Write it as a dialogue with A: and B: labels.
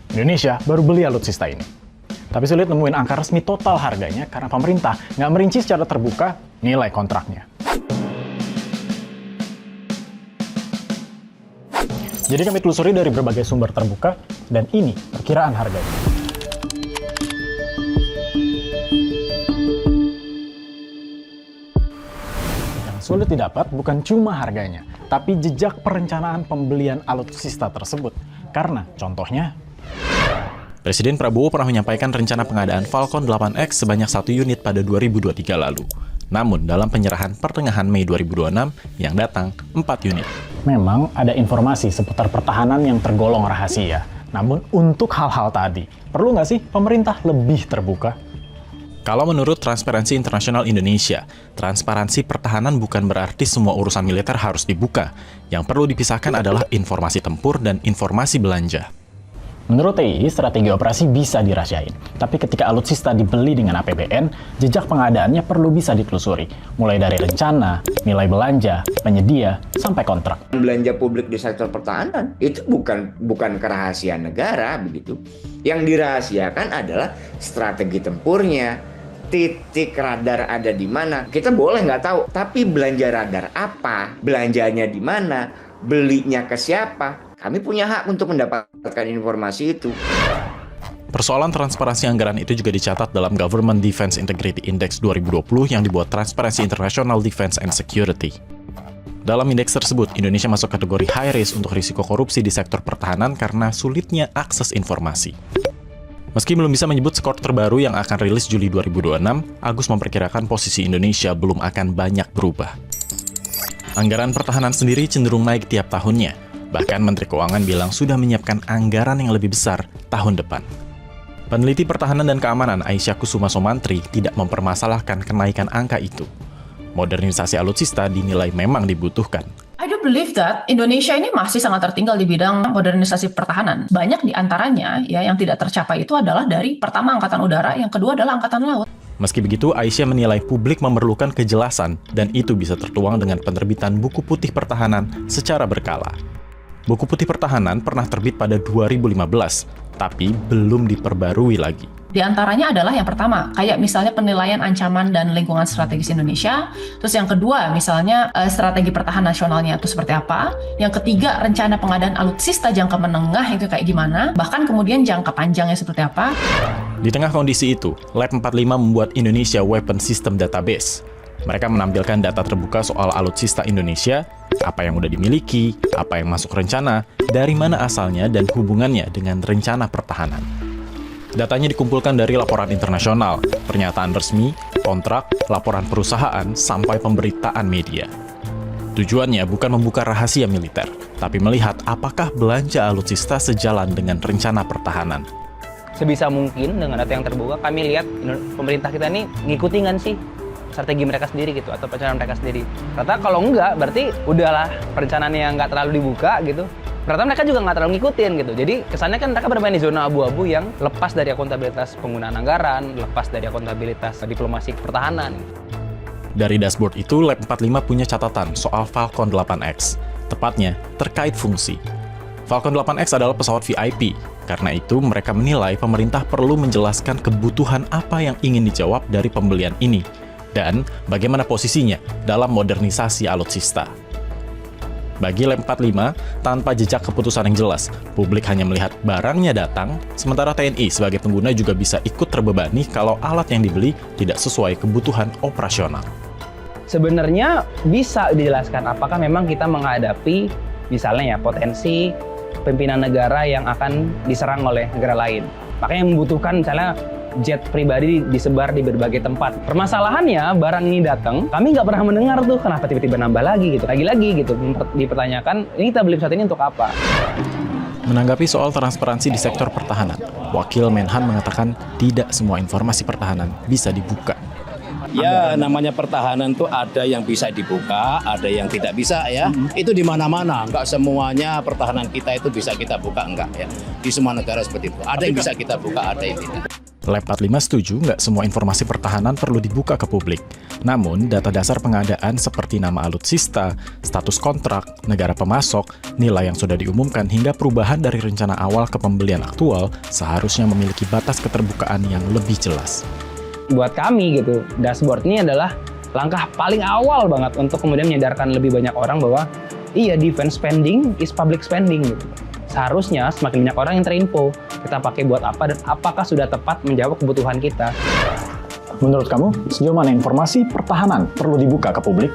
A: Indonesia baru beli alutsista ini. Tapi sulit nemuin angka resmi total harganya karena pemerintah nggak merinci secara terbuka nilai kontraknya. Jadi kami telusuri dari berbagai sumber terbuka, dan ini perkiraan harganya. Yang sulit didapat bukan cuma harganya, tapi jejak perencanaan pembelian alutsista tersebut. Karena contohnya,
B: Presiden Prabowo pernah menyampaikan rencana pengadaan Falcon 8X sebanyak 1 unit pada 2023 lalu. Namun, dalam penyerahan pertengahan Mei 2026, yang datang 4 unit.
A: memang ada informasi seputar pertahanan yang tergolong rahasia. Namun untuk hal-hal tadi, perlu nggak sih pemerintah lebih terbuka?
B: Kalau menurut Transparansi Internasional Indonesia, transparansi pertahanan bukan berarti semua urusan militer harus dibuka. Yang perlu dipisahkan adalah informasi tempur dan informasi belanja.
A: Menurut TI, strategi operasi bisa dirahasiain. Tapi ketika alutsista dibeli dengan APBN, jejak pengadaannya perlu bisa ditelusuri. Mulai dari rencana, nilai belanja, penyedia, sampai kontrak.
C: Belanja publik di sektor pertahanan itu bukan kerahasiaan negara begitu. Yang dirahasiakan adalah strategi tempurnya, titik radar ada di mana. Kita boleh nggak tahu, tapi belanja radar apa, belanjanya di mana, belinya ke siapa. Kami punya hak untuk mendapatkan informasi itu.
B: Persoalan transparansi anggaran itu juga dicatat dalam Government Defense Integrity Index 2020 yang dibuat Transparency International Defense and Security. Dalam indeks tersebut, Indonesia masuk kategori high risk untuk risiko korupsi di sektor pertahanan karena sulitnya akses informasi. Meski belum bisa menyebut skor terbaru yang akan rilis Juli 2026, Agus memperkirakan posisi Indonesia belum akan banyak berubah. Anggaran pertahanan sendiri cenderung naik tiap tahunnya. Bahkan Menteri Keuangan bilang sudah menyiapkan anggaran yang lebih besar tahun depan. Peneliti Pertahanan dan Keamanan Aisyah Kusuma Somantri tidak mempermasalahkan kenaikan angka itu. Modernisasi alutsista dinilai memang dibutuhkan.
D: I do believe that Indonesia ini masih sangat tertinggal di bidang modernisasi pertahanan. Banyak di antaranya ya yang tidak tercapai itu adalah dari pertama Angkatan Udara, yang kedua adalah Angkatan Laut.
B: Meski begitu, Aisyah menilai publik memerlukan kejelasan dan itu bisa tertuang dengan penerbitan buku putih pertahanan secara berkala. Buku putih pertahanan pernah terbit pada 2015, tapi belum diperbarui lagi.
D: Di antaranya adalah yang pertama, kayak misalnya penilaian ancaman dan lingkungan strategis Indonesia. Terus yang kedua, misalnya strategi pertahanan nasionalnya itu seperti apa. Yang ketiga, rencana pengadaan alutsista jangka menengah itu kayak gimana. Bahkan kemudian jangka panjangnya seperti apa.
B: Di tengah kondisi itu, Lab 45 membuat Indonesia Weapon System Database. Mereka menampilkan data terbuka soal alutsista Indonesia, apa yang sudah dimiliki, apa yang masuk rencana, dari mana asalnya, dan hubungannya dengan rencana pertahanan. Datanya dikumpulkan dari laporan internasional, pernyataan resmi, kontrak, laporan perusahaan, sampai pemberitaan media. Tujuannya bukan membuka rahasia militer, tapi melihat apakah belanja alutsista sejalan dengan rencana pertahanan.
E: Sebisa mungkin dengan data yang terbuka, kami lihat pemerintah kita ini ngikutin kan sih strategi mereka sendiri gitu, atau perencanaan mereka sendiri. Ternyata kalau enggak, berarti udahlah perencanaan yang nggak terlalu dibuka gitu. Ternyata mereka juga nggak terlalu ngikutin gitu. Jadi kesannya kan mereka bermain di zona abu-abu yang lepas dari akuntabilitas penggunaan anggaran, lepas dari akuntabilitas diplomasi pertahanan.
B: Dari dashboard itu, Lab 45 punya catatan soal Falcon 8X, tepatnya terkait fungsi. Falcon 8X adalah pesawat VIP, karena itu mereka menilai pemerintah perlu menjelaskan kebutuhan apa yang ingin dijawab dari pembelian ini, dan bagaimana posisinya dalam modernisasi alutsista. Bagi Lab 45, tanpa jejak keputusan yang jelas, publik hanya melihat barangnya datang, sementara TNI sebagai pengguna juga bisa ikut terbebani kalau alat yang dibeli tidak sesuai kebutuhan operasional.
E: Sebenarnya bisa dijelaskan apakah memang kita menghadapi misalnya ya potensi pimpinan negara yang akan diserang oleh negara lain. Makanya membutuhkan misalnya jet pribadi disebar di berbagai tempat. Permasalahannya barang ini datang, kami nggak pernah mendengar tuh kenapa tiba-tiba nambah lagi gitu. Lagi-lagi gitu dipertanyakan, ini kita beli pesawat ini untuk apa?
B: Menanggapi soal transparansi di sektor pertahanan, Wakil Menhan mengatakan tidak semua informasi pertahanan bisa dibuka.
F: Ya, namanya pertahanan tuh ada yang bisa dibuka, ada yang tidak bisa ya. Itu di mana-mana, enggak semuanya pertahanan kita itu bisa kita buka, enggak ya. Di semua negara seperti itu. Ada yang bisa kita buka, ada yang tidak.
B: Lab 45 setuju nggak semua informasi pertahanan perlu dibuka ke publik. Namun, data dasar pengadaan seperti nama alutsista, status kontrak, negara pemasok, nilai yang sudah diumumkan hingga perubahan dari rencana awal ke pembelian aktual seharusnya memiliki batas keterbukaan yang lebih jelas.
E: Buat kami gitu, dashboard ini adalah langkah paling awal banget untuk kemudian menyadarkan lebih banyak orang bahwa iya, defense spending is public spending gitu. Seharusnya semakin banyak orang yang terinfo kita pakai buat apa dan apakah sudah tepat menjawab kebutuhan kita.
A: Menurut kamu, sejauh mana informasi pertahanan perlu dibuka ke publik?